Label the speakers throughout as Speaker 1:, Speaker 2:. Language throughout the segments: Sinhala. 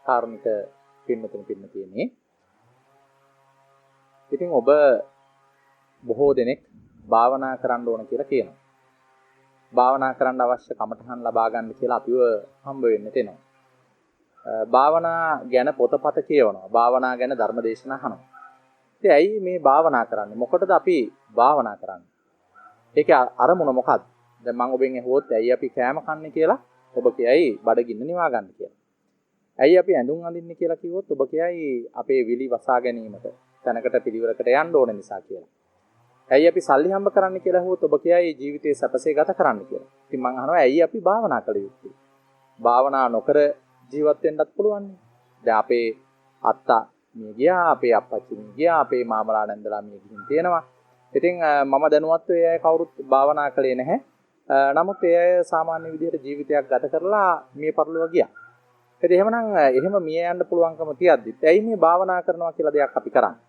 Speaker 1: කාර්මික පින්නතියනේ. ඉතින් ඔබ බොහෝ දෙනෙක් භාවනා කරන්න ඕන කියලා කියනවා. භාවනා කරන්න අවශ්‍ය කමටහන් ලබා ගන්න කියලා අපිව හම්බ වෙන්න තෙනවා. භාවනා ගැන පොතපත කියවනවා. භාවනා ගැන ධර්මදේශනා අහනවා. ඉතින් ඇයි මේ භාවනා කරන්නේ? මොකටද අපි භාවනා කරන්නේ? ඒකේ අරමුණ මොකක්ද? දැන් මම ඔබෙන් ඇහුවොත් ඇයි අපි කෑම කන්නේ කියලා ඔබ කියයි බඩගින්න නිවා ගන්න කියලා. ඇයි අපි ඇඳුම් අඳින්නේ කියලා කිව්වොත් ඔබ කියයි අපේ විලි වසා ගැනීමට තැනකට පිළිවෙලකට යන්න ඕන නිසා කියලා. ඇයි අපි සල්ලි හම්බ කරන්න කියලා ඇහුවොත් ඔබ කියයි ජීවිතේ සැපසේ ගත කරන්න කියලා. ඉතින් මම අහනවා ඇයි අපි භාවනා කළ යුත්තේ? භාවනා නොකර ජීවත් වෙන්නත් පුළුවන්. දැන් අපේ අත්තා මිය ගියා, අපේ අප්පච්චි මිය ගියා, අපේ මාමලා නැන්දලා මිය ගිහින් තියෙනවා. ඉතින් මම දැනුවත් ඒ අය කවුරුත් භාවනා කළේ නැහැ. නමුත් ඒ අය සාමාන්‍ය විදිහට ජීවිතයක් ගත කරලා මිය පරලොව ගියා. ඉතින් එහෙම මිය යන්න පුළුවන්කම තියද්දිත් ඇයි මේ භාවනා කරනවා කියලා දෙයක් අපි කරන්නේ?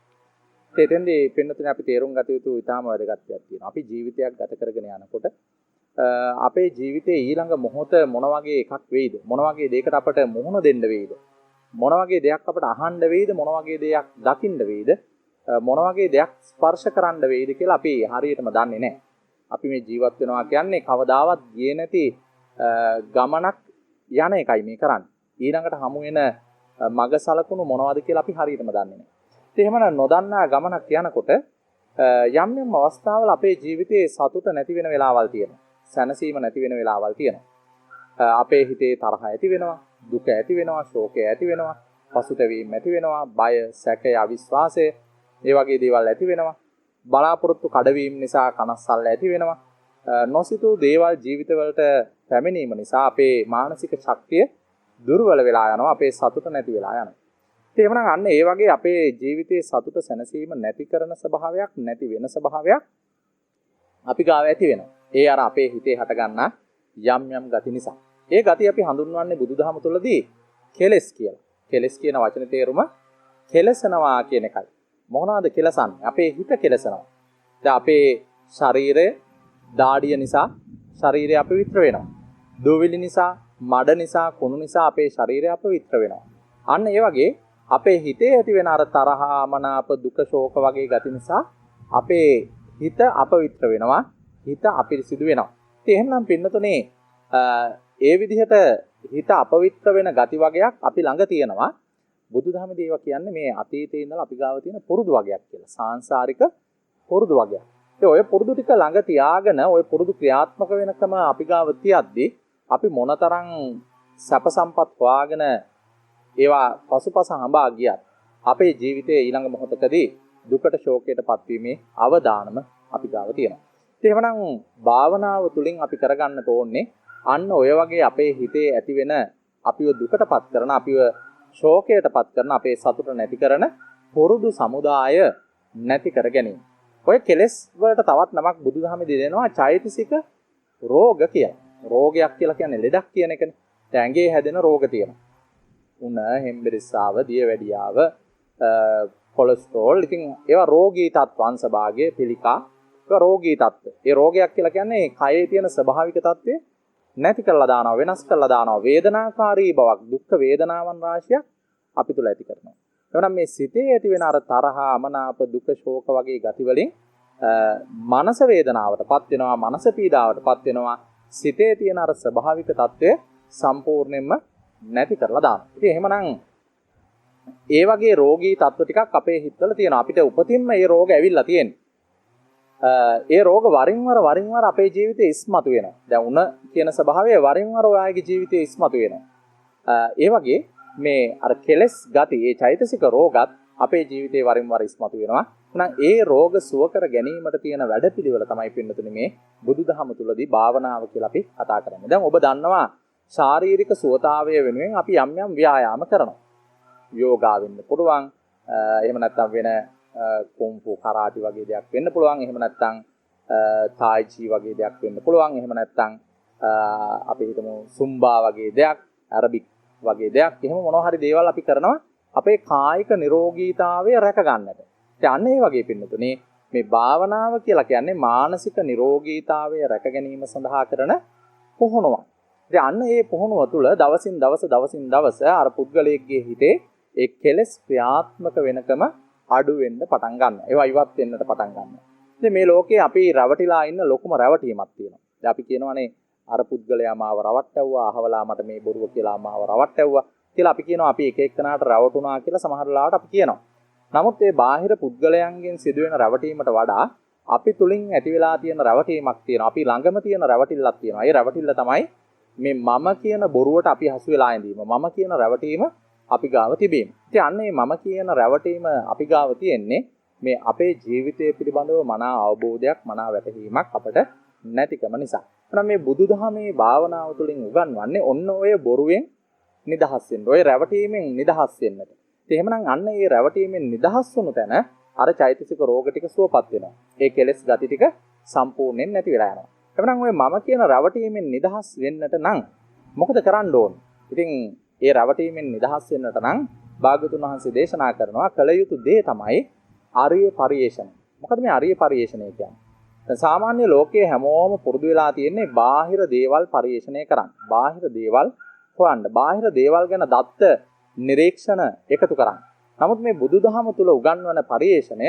Speaker 1: එතෙන්දී පින්නතුනේ අපි තේරුම් ගත යුතු ඉතාම වැදගත් දෙයක් තියෙනවා. අපි ජීවිතයක් ගත කරගෙන යනකොට අපේ ජීවිතයේ ඊළඟ මොහොත මොන වගේ එකක් වෙයිද? මොන වගේ දෙයකට අපට මුහුණ දෙන්න වෙයිද? මොන වගේ දෙයක් අපට අහන්න වෙයිද? මොන වගේ දෙයක් දකින්න වෙයිද? මොන වගේ දෙයක් ස්පර්ශ කරන්න වෙයිද කියලා අපි හරියටම දන්නේ නැහැ. අපි මේ ජීවත් වෙනවා කියන්නේ කවදාවත් ගියේ නැති ගමනක් යන එකයි මේ කරන්නේ. ඊළඟට හමු වෙන මග සලකුණු මොනවද කියලා අපි හරියටම දන්නේ නැහැ. ඒ එහෙමනම් නොදන්නා ගමනක් යනකොට යම් යම් අවස්ථාවල අපේ ජීවිතයේ සතුට නැති වෙන වෙලාවල් තියෙනවා. සැනසීම නැති වෙන වෙලාවල් තියෙනවා. අපේ හිතේ තරහ ඇති වෙනවා, දුක ඇති වෙනවා, ශෝකය ඇති වෙනවා, පසුතැවීම ඇති වෙනවා, බය, සැකය, අවිශ්වාසය, ඒ වගේ දේවල් ඇති වෙනවා. බලාපොරොත්තු කඩවීම නිසා කනස්සල්ල ඇති වෙනවා. නොසිතූ දේවල් ජීවිතවලට පැමිණීම නිසා අපේ මානසික ශක්තිය දුර්වල වෙලා යනවා, අපේ සතුට නැති වෙලා යනවා. එහෙමනම් අන්න ඒ වගේ අපේ ජීවිතයේ සතුට සැනසීම නැති කරන ස්වභාවයක්, නැති වෙන ස්වභාවයක් අපි ගාව ඇති වෙනවා. ඒ අර අපේ හිතේ හටගන්නා යම් යම් ගති නිසා. ඒ ගති අපි හඳුන්වන්නේ බුදුදහම තුළදී කෙලෙස් කියලා. කෙලෙස් කියන වචනේ තේරුම කෙලසනවා කියන එකයි. මොනවාද කෙලසන්නේ? අපේ හිත කෙලසනවා. දැන් අපේ ශරීරය දාඩිය නිසා ශරීරය අපවිත්‍ර වෙනවා. දෝවිලි නිසා, මඩ නිසා, කුණු නිසා අපේ ශරීරය අපවිත්‍ර වෙනවා. අන්න ඒ වගේ අපේ හිතේ ඇති වෙන අර තරහ, මනාප, දුක, ශෝක වගේ ගති නිසා අපේ හිත අපවිත්‍ර වෙනවා. හිත අපිරිසිදු වෙනවා. ඉතින් එහෙනම් පින්නතුනේ ඒ විදිහට හිත අපවිත්‍ර වෙන ගති වගයක් අපි ළඟ තියෙනවා. බුදුදහමේදී ඒවා කියන්නේ මේ අතීතයේ ඉඳලා අපි ගාව තියෙන පුරුදු වගයක් කියලා. සාංශාරික පුරුදු වගයක්. ඉතින් ඔය පුරුදු ටික ළඟ තියාගෙන ඔය පුරුදු ක්‍රියාත්මක වෙනකම අපි ගාව තියද්දී අපි මොනතරම් සැප සම්පත් හොයාගෙන ඒවා පසුපස හඹා ගියත් අපේ ජීවිතයේ ඊළඟ මොහොතකදී දුකට ශෝකයට පත්වීමේ අවදානම අපි ගාව තියෙනවා. ඉතින් එහෙනම් භාවනාව තුළින් අපි කරගන්න ඕනේ අන්න ඔය වගේ අපේ හිතේ ඇති වෙන අපිව දුකටපත් කරන, අපිව ශෝකයටපත් කරන, අපේ සතුට නැති කරන පුරුදු සමුදාය නැති කර ගැනීම. ඔය කෙලෙස් වලට තවත් නමක් බුදුදහමේදී දෙනවා චෛතසික රෝග කියලා. රෝගයක් කියලා කියන්නේ ලෙඩක් කියන එකනේ. දැන් ඇඟේ හැදෙන රෝග තියෙනවා. උණ, හෙම්බිරිස්සාව, දියවැඩියාව, කොලෙස්ටරෝල්. ඉතින් ඒවා රෝගී තත්ත්ව අංශභාගය, පිළිකා. ඒවා රෝගී තත්ත්ව. ඒ රෝගයක් කියලා කියන්නේ කයේ තියෙන ස්වභාවික තත්ත්වය නැති කරලා දානවා, වෙනස් කරලා දානවා. වේදනාකාරී බවක්, දුක් වේදනාවන් රාශියක් අපි තුල ඇති කරනවා. එවනම් මේ සිතේ ඇති වෙන අර තරහ, අමනාප, දුක, ශෝක වගේ ගති වලින් මනස වේදනාවටපත් වෙනවා, මනස පීඩාවටපත් වෙනවා. සිතේ තියෙන අර ස්වභාවික තත්ත්වය සම්පූර්ණයෙන්ම නැති කරලා දානවා. ඉතින් එහෙමනම් ඒ වගේ රෝගී තත්ත්ව ටිකක් අපේ හිතවල තියෙනවා. අපිට උපතින්ම මේ රෝග ඇවිල්ලා තියෙන්නේ. ඒ රෝග වරින් වර අපේ ජීවිතේ ඉස්මතු වෙනවා. දැන් උණ කියන ස්වභාවය වරින් වර ඔයාගේ ජීවිතේ ඉස්මතු වෙනවා. ඒ වගේ මේ අර කෙලස් ගති, ඒ චෛතසික රෝගත් අපේ ජීවිතේ වරින් වර ඉස්මතු වෙනවා. එහෙනම් ඒ රෝග සුව කර ගැනීමට තියෙන වැඩපිළිවෙල තමයි පින්නතුනේ මේ බුදුදහම තුලදී භාවනාව කියලා අපි කතා කරන්නේ. දැන් ඔබ දන්නවා ශාරීරික සුවතාවය වෙනුවෙන් අපි යම් යම් ව්‍යායාම කරනවා. යෝගා වෙන්න පුළුවන්. එහෙම නැත්නම් වෙන කුම්ෆු කරාටි වගේ දෙයක් වෙන්න පුළුවන්. එහෙම නැත්නම් තායි චි වගේ දෙයක් වෙන්න පුළුවන්. එහෙම නැත්නම් අපි හිතමු සුම්බා වගේ දෙයක්, ඇරබික් වගේ දෙයක්. එහෙම මොනවා හරි දේවල් අපි කරනවා අපේ කායික නිරෝගීතාවය රැක ගන්නට. ඉතින් අන්න ඒ වගේ පින්නතුනේ මේ භාවනාව කියලා කියන්නේ මානසික නිරෝගීතාවය රැක ගැනීම සඳහා කරන පුහුණුවක්. ඉතින් අන්න ඒ පුහුණුව තුළ දවසින් දවස අර පුද්ගලයෙක්ගේ හිතේ ඒ කෙලෙස් ක්‍රියාත්මක වෙනකම අඩු වෙන්න පටන් ගන්නවා. ඒවා ඉවත් වෙන්නට පටන් ගන්නවා. ඉතින් මේ ලෝකේ අපි රැවටිලා ඉන්න ලොකුම රැවටීමක් තියෙනවා. දැන් අපි කියනවානේ අර පුද්ගලයා මාව රවට්ටවුවා, අහවලා මට මේ බොරුව කියලා මාව රවට්ටවුවා කියලා අපි කියනවා. අපි එක එක්කෙනාට රැවටුණා කියලා සමහර වෙලාවට අපි කියනවා. නමුත් මේ බාහිර පුද්ගලයන්ගෙන් සිදුවෙන රැවටීමට වඩා අපි තුලින් ඇති වෙලා තියෙන රැවටීමක් තියෙනවා. අපි ළඟම තියෙන රැවටිල්ලක් තියෙනවා. ඒ රැවටිල්ල තමයි මේ මම කියන බොරුවට අපි හසු වෙලා ඉඳීම. මම කියන රැවටීම අපි ගාව තිබීම. ඉතින් අන්න මේ මම කියන රැවටීම අපි ගාව තියෙන්නේ මේ අපේ ජීවිතය පිළිබඳව මනා අවබෝධයක්, මනා වැටහීමක් අපට නැතිකම නිසා. එහෙනම් මේ බුදුදහමේ භාවනාව තුළින් උගන්වන්නේ ඔන්න ඔය බොරුවෙන් නිදහස් වෙන්න. ඔය රැවටීමෙන් නිදහස් වෙන්නට. ඉතින් එහෙමනම් අන්න ඒ රැවටීමෙන් නිදහස් වුණු තැන අර චෛතසික රෝග ටික සුවපත් වෙනවා. ඒ කෙලෙස් ගති ටික සම්පූර්ණයෙන් නැති වෙලා යනවා. එහෙනම් ඔය මම කියන රැවටීමෙන් නිදහස් වෙන්නට නම් මොකද කරන්න ඕන? ඉතින් ඒ රැවටීමෙන් නිදහස් වෙන්නට නම් භාග්‍යතුන් වහන්සේ දේශනා කරනවා කළ යුතු දේ තමයි ආර්ය පරිේෂණ. මොකද මේ ආර්ය පරිේෂණය කියන්නේ? දැන් සාමාන්‍ය ලෝකයේ හැමෝම පුරුදු වෙලා තියෙන්නේ බාහිර දේවල් පරිේෂණය කරන්න. බාහිර දේවල් හොයන්න. බාහිර දේවල් ගැන දත්ත නිරීක්ෂණ එකතු කරන්න. නමුත් මේ බුදුදහම තුල උගන්වන පරිේෂණය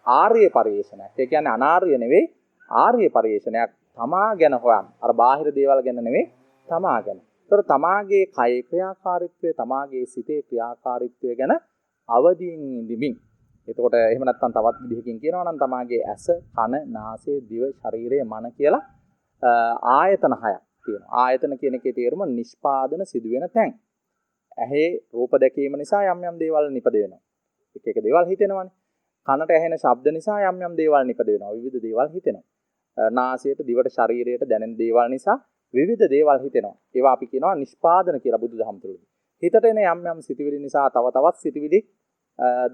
Speaker 1: ආර්ය පරිේෂණයක්. ඒ කියන්නේ අනාර්ය නෙවෙයි ආර්ය පරිේෂණයක්. තමා ගැන හොයන්න. අර බාහිර දේවල් ගැන නෙවෙයි තමා ගැන. ඒතර තමාගේ කය ක්‍රියාකාරීත්වය, තමාගේ සිතේ ක්‍රියාකාරීත්වය ගැන අවදීන් ඉඳිමින්. එතකොට එහෙම නැත්නම් තවත් විදිහකින් කියනවා නම් තමාගේ ඇස, කන, නාසය, දිව, ශරීරය, මන කියලා ආයතන හයක් තියෙනවා. ආයතන කියන එකේ තේරුම නිෂ්පාදන සිදුවෙන තැන්. ඇහි රූප දැකීම නිසා යම් යම් දේවල් නිපද වෙනවා. එක එක දේවල් හිතෙනවානේ. කනට ඇහෙන ශබ්ද නිසා යම් යම් දේවල් නිපද වෙනවා. විවිධ දේවල් හිතෙනවා. නාසයට, දිවට, ශරීරයට දැනෙන දේවල් නිසා විවිධ දේවල් හිතෙනවා. ඒවා අපි කියනවා නිෂ්පාදන කියලා බුදුදහම තුළදී. හිතට එන යම් යම් සිතුවිලි නිසා තව තවත් සිතුවිලි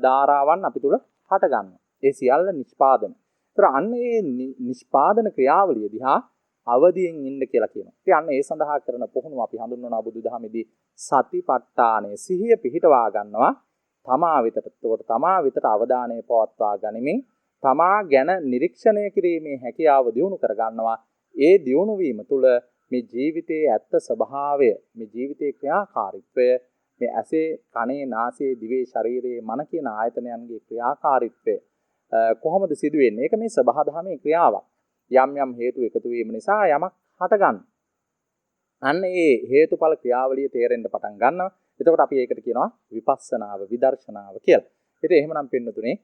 Speaker 1: ධාරාවන් අපි තුල හට ගන්නවා. ඒ සියල්ල නිෂ්පාදන. ඒතර අන්න ඒ නිෂ්පාදන ක්‍රියාවලිය දිහා අවදියෙන් ඉන්න කියලා කියනවා. ඉතින් අන්න ඒ සඳහා කරන පුහුණුව අපි හඳුන්වනවා බුදුදහමේදී සතිපට්ඨානය. සිහිය පිහිටවා ගන්නවා තමා වෙතට. ඒකට තමා වෙතට අවධානය පවත්වා ගනිමින් තමා ගැන නිරීක්ෂණය කිරීමේ හැකියාව දියුණු කර ගන්නවා. ඒ දියුණු වීම තුළ මේ ජීවිතයේ ඇත්ත ස්වභාවය, මේ ජීවිතයේ ක්‍රියාකාරීත්වය, මේ ඇසේ, කනේ, නාසයේ, දිවේ, ශරීරයේ, මන කියන ආයතනයන්ගේ ක්‍රියාකාරීත්වය කොහොමද සිදුවෙන්නේ? ඒක මේ සබහා දහමේ ක්‍රියාවක්. යම් යම් හේතු එකතු වීම නිසා යමක් හටගන්න. අන්න ඒ හේතුඵල ක්‍රියාවලිය තේරෙන්න පටන් ගන්නවා. එතකොට අපි ඒකට කියනවා විපස්සනාව, විදර්ශනාව කියලා. ඉතින් එහෙමනම් පින්නතුනේ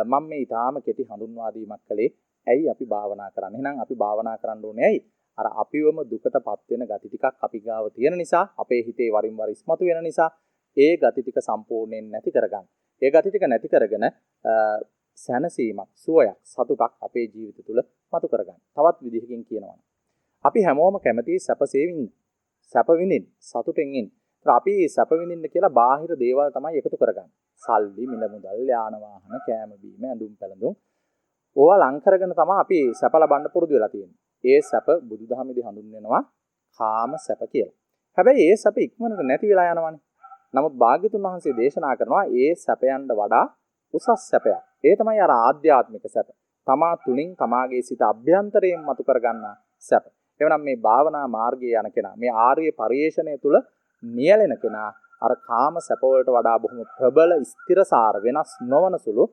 Speaker 1: මම මේ ඊටාම කෙටි හඳුන්වා දීමක් කළේ ඇයි අපි භාවනා කරන්නේ? එහෙනම් අපි භාවනා කරන්න ඕනේ ඇයි? අර අපිවම දුකටපත් වෙන gati ටිකක් අපි ගාව තියෙන නිසා, අපේ හිතේ වරින් වර ඉස්මතු වෙන නිසා ඒ gati ටික සම්පූර්ණයෙන් නැති කරගන්න. ඒ gati ටික නැති කරගෙන සැනසීමක්, සුවයක්, සතුටක් අපේ ජීවිත තුළ මතු කරගන්න. තවත් විදිහකින් කියනවා. අපි හැමෝම කැමති සැපසේ විඳින්න. සැප විඳින්න, සතුටෙන් ඉන්න. අපි සැප විඳින්න කියලා බාහිර දේවල් තමයි එකතු කරගන්නේ. සල්ලි, මිල මුදල්, යාන වාහන, කෑම බීම, ඇඳුම් පැළඳුම්. ඕවා ලං කරගෙන තමයි අපි සැප ලබන්න පුරුදු වෙලා තියෙන්නේ. ඒ සැප බුදුදහමේදී හඳුන්වනවා කාම සැප කියලා. හැබැයි ඒ සැප ඉක්මනට නැති වෙලා යනවානේ. නමුත් භාග්‍යතුන් වහන්සේ දේශනා කරනවා ඒ සැපයන්ට වඩා උසස් සැපයක්. ඒ තමයි අර ආධ්‍යාත්මික සැප. තමා තුලින් තමාගේ සිත අභ්‍යන්තරයෙන් මතු කරගන්නා සැප. එවනම් මේ භාවනා මාර්ගයේ යන කෙනා, මේ ආර්ය පරිේශණය තුල නියැලෙන කෙනා අර කාම සැප වලට වඩා බොහොම ප්‍රබල, ස්ථිරසාර, වෙනස් නොවන සුළු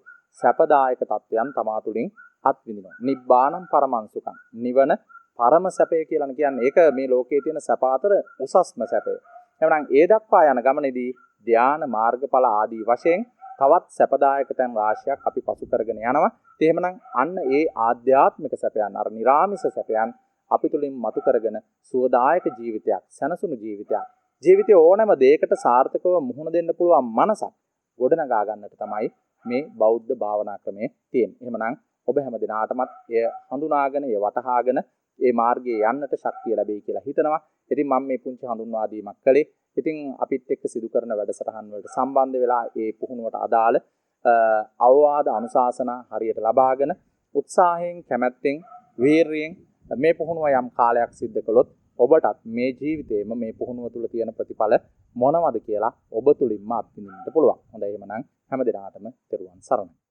Speaker 1: සැපදායක තත්වයන් තමා තුලින් අත්විඳිනවා. නිබ්බාණං පරමං සුඛං. නිවන පරම සැපය කියලා කියන්නේ. ඒක මේ ලෝකයේ තියෙන සැප අතර උසස්ම සැපය. එවනම් ඒ දක්වා යන ගමනේදී ධාන මාර්ගඵල ආදී වශයෙන් තවත් සැපදායක තැන් රාශියක් අපි පසු කරගෙන යනවා. ඒ එහෙමනම් අන්න ඒ ආධ්‍යාත්මික සැපයන්, අර නිරාමිස සැපයන් අපි තුලින් මතු කරගෙන සුවදායක ජීවිතයක්, සැනසුණු ජීවිතයක්, ජීවිතයේ ඕනෑම දෙයකට සාර්ථකව මුහුණ දෙන්න පුළුවන් මනසක් ගොඩනගා ගන්නට තමයි මේ බෞද්ධ භාවනා ක්‍රමය තියෙන්නේ. එහෙමනම් ඔබ හැම දිනාටමත් එය හඳුනාගෙන, එය වටහාගෙන ඒ මාර්ගයේ යන්නට ශක්තිය ලැබෙයි කියලා හිතනවා. ඉතින් මම මේ පුංචි හඳුන්වා දීමක් කළේ. ඉතින් අපිත් එක්ක සිදු කරන වැඩසටහන් වලට සම්බන්ධ වෙලා ඒ පුහුණුවට අදාළ අවවාද අනුශාසනා හරියට ලබාගෙන උත්සාහයෙන්, කැමැත්තෙන්, වීරියෙන් මේ පුහුණුව යම් කාලයක් සිද්ධ කළොත් ඔබටත් මේ ජීවිතේම මේ පුහුණුව තුළ තියෙන ප්‍රතිඵල මොනවද කියලා ඔබ තුලින්ම අත්විඳින්නට පුළුවන්. හොඳයි එහෙමනම් හැම දිනාටම තෙරුවන් සරණයි.